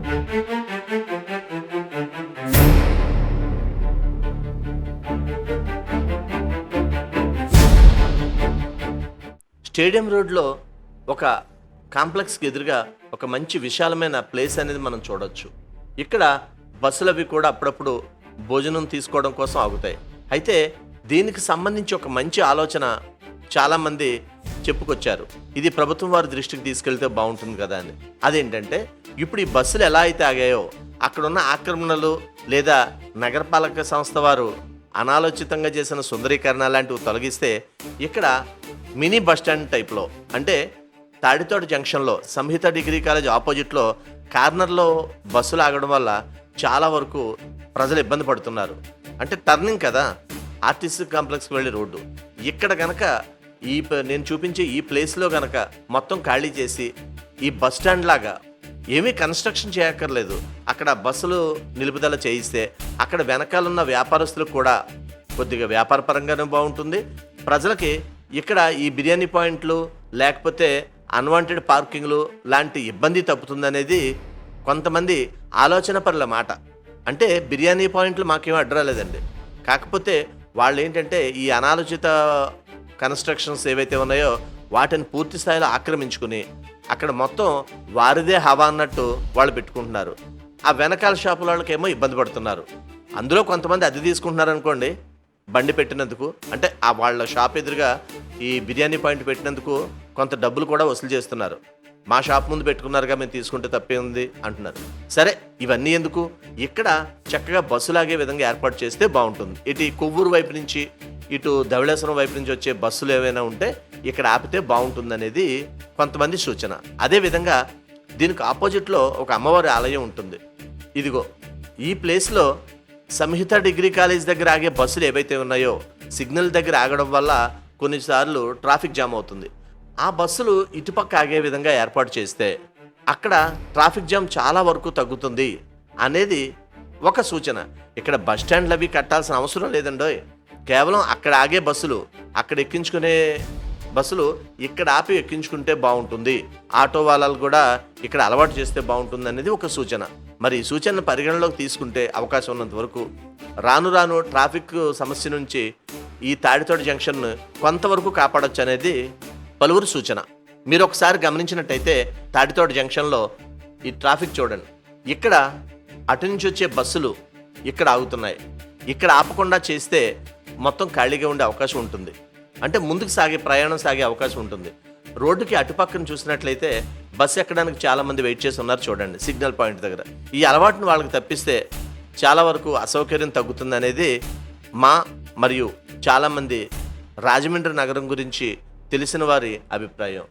Stadium రోడ్లో ఒక కాంప్లెక్స్కి ఎదురుగా ఒక మంచి విశాలమైన ప్లేస్ అనేది మనం చూడొచ్చు. ఇక్కడ బస్సులు అవి కూడా అప్పుడప్పుడు భోజనం తీసుకోవడం కోసం ఆగుతాయి. అయితే దీనికి సంబంధించి ఒక మంచి ఆలోచన చాలామంది చెప్పుకొచ్చారు. ఇది ప్రభుత్వం వారి దృష్టికి తీసుకెళ్తే బాగుంటుంది కదా అని. అదేంటంటే ఇప్పుడు ఈ బస్సులు ఎలా అయితే ఆగాయో అక్కడున్న ఆక్రమణలు లేదా నగరపాలక సంస్థ వారు అనాలోచితంగా చేసిన సుందరీకరణ లాంటివి తొలగిస్తే ఇక్కడ మినీ బస్టాండ్ టైప్లో, అంటే తాడితోట జంక్షన్లో సంహిత డిగ్రీ కాలేజ్ ఆపోజిట్లో కార్నర్లో బస్సులు ఆగడం వల్ల చాలా వరకు ప్రజలు ఇబ్బంది పడుతున్నారు. అంటే టర్నింగ్ కదా, ఆర్టీసీ కాంప్లెక్స్కి వెళ్ళే రోడ్డు. ఇక్కడ కనుక నేను చూపించే ఈ ప్లేస్లో కనుక మొత్తం ఖాళీ చేసి ఈ బస్ స్టాండ్ లాగా ఏమీ కన్స్ట్రక్షన్ చేయక్కర్లేదు, అక్కడ బస్సులు నిలుపుదల చేయిస్తే అక్కడ వెనకాలన్న వ్యాపారస్తులకు కూడా కొద్దిగా వ్యాపారపరంగానే బాగుంటుంది. ప్రజలకి ఇక్కడ ఈ బిర్యానీ పాయింట్లు లేకపోతే అన్వాంటెడ్ పార్కింగ్లు లాంటి ఇబ్బంది తప్పుతుందనేది కొంతమంది ఆలోచన పరుల మాట. అంటే బిర్యానీ పాయింట్లు మాకేమీ అడ్డరాలేదండి, కాకపోతే వాళ్ళు ఏంటంటే ఈ అనాలోచిత కన్స్ట్రక్షన్స్ ఏవైతే ఉన్నాయో వాటిని పూర్తి స్థాయిలో ఆక్రమించుకుని అక్కడ మొత్తం వారిదే హవా అన్నట్టు వాళ్ళు పెట్టుకుంటున్నారు. ఆ వెనకాల షాపుల వాళ్ళకేమో ఇబ్బంది పడుతున్నారు. అందులో కొంతమంది అద్దె తీసుకుంటున్నారు అనుకోండి, బండి పెట్టినందుకు, అంటే ఆ వాళ్ళ షాప్ ఎదురుగా ఈ బిర్యానీ పాయింట్ పెట్టినందుకు కొంత డబ్బులు కూడా వసూలు చేస్తున్నారు. మా షాప్ ముందు పెట్టుకున్నారుగా, మేము తీసుకుంటే తప్పే ఉంది అంటున్నారు. సరే, ఇవన్నీ ఎందుకు, ఇక్కడ చక్కగా బస్సులాగే విధంగా ఏర్పాటు చేస్తే బాగుంటుంది. ఇటు కొవ్వూరు వైపు నుంచి ఇటు ధవళేశ్వరం వైపు నుంచి వచ్చే బస్సులు ఏవైనా ఉంటే ఇక్కడ ఆపితే బాగుంటుంది అనేది కొంతమంది సూచన. అదేవిధంగా దీనికి ఆపోజిట్లో ఒక అమ్మవారి ఆలయం ఉంటుంది. ఇదిగో ఈ ప్లేస్లో సంహిత డిగ్రీ కాలేజ్ దగ్గర ఆగే బస్సులు ఏవైతే ఉన్నాయో సిగ్నల్ దగ్గర ఆగడం వల్ల కొన్నిసార్లు ట్రాఫిక్ జామ్ అవుతుంది. ఆ బస్సులు ఇటుపక్క ఆగే విధంగా ఏర్పాటు చేస్తే అక్కడ ట్రాఫిక్ జామ్ చాలా వరకు తగ్గుతుంది అనేది ఒక సూచన. ఇక్కడ బస్ స్టాండ్లు అవి కట్టాల్సిన అవసరం లేదండోయ్, కేవలం అక్కడ ఆగే బస్సులు, అక్కడ ఎక్కించుకునే బస్సులు ఇక్కడ ఆపి ఎక్కించుకుంటే బాగుంటుంది. ఆటో వాళ్ళకు కూడా ఇక్కడ అలవాటు చేస్తే బాగుంటుంది అనేది ఒక సూచన. మరి ఈ సూచనను పరిగణలోకి తీసుకుంటే అవకాశం ఉన్నంత వరకు రాను రాను ట్రాఫిక్ సమస్య నుంచి ఈ తాడితోట జంక్షన్ కొంతవరకు కాపాడొచ్చు అనేది పలువురు సూచన. మీరు ఒకసారి గమనించినట్టయితే తాడితోట జంక్షన్లో ఈ ట్రాఫిక్ చూడండి. ఇక్కడ అటు నుంచి వచ్చే బస్సులు ఇక్కడ ఆగుతున్నాయి. ఇక్కడ ఆపకుండా చేస్తే మొత్తం ఖాళీగా ఉండే అవకాశం ఉంటుంది. అంటే ముందుకు ప్రయాణం సాగే అవకాశం ఉంటుంది. రోడ్డుకి అటుపక్కన చూసినట్లయితే బస్సు ఎక్కడానికి చాలామంది వెయిట్ చేసి ఉన్నారు చూడండి సిగ్నల్ పాయింట్ దగ్గర. ఈ అలవాటును వాళ్ళకి తప్పిస్తే చాలా వరకు అసౌకర్యం తగ్గుతుంది అనేది మరియు చాలామంది రాజమండ్రి నగరం గురించి తెలిసిన వారి అభిప్రాయం.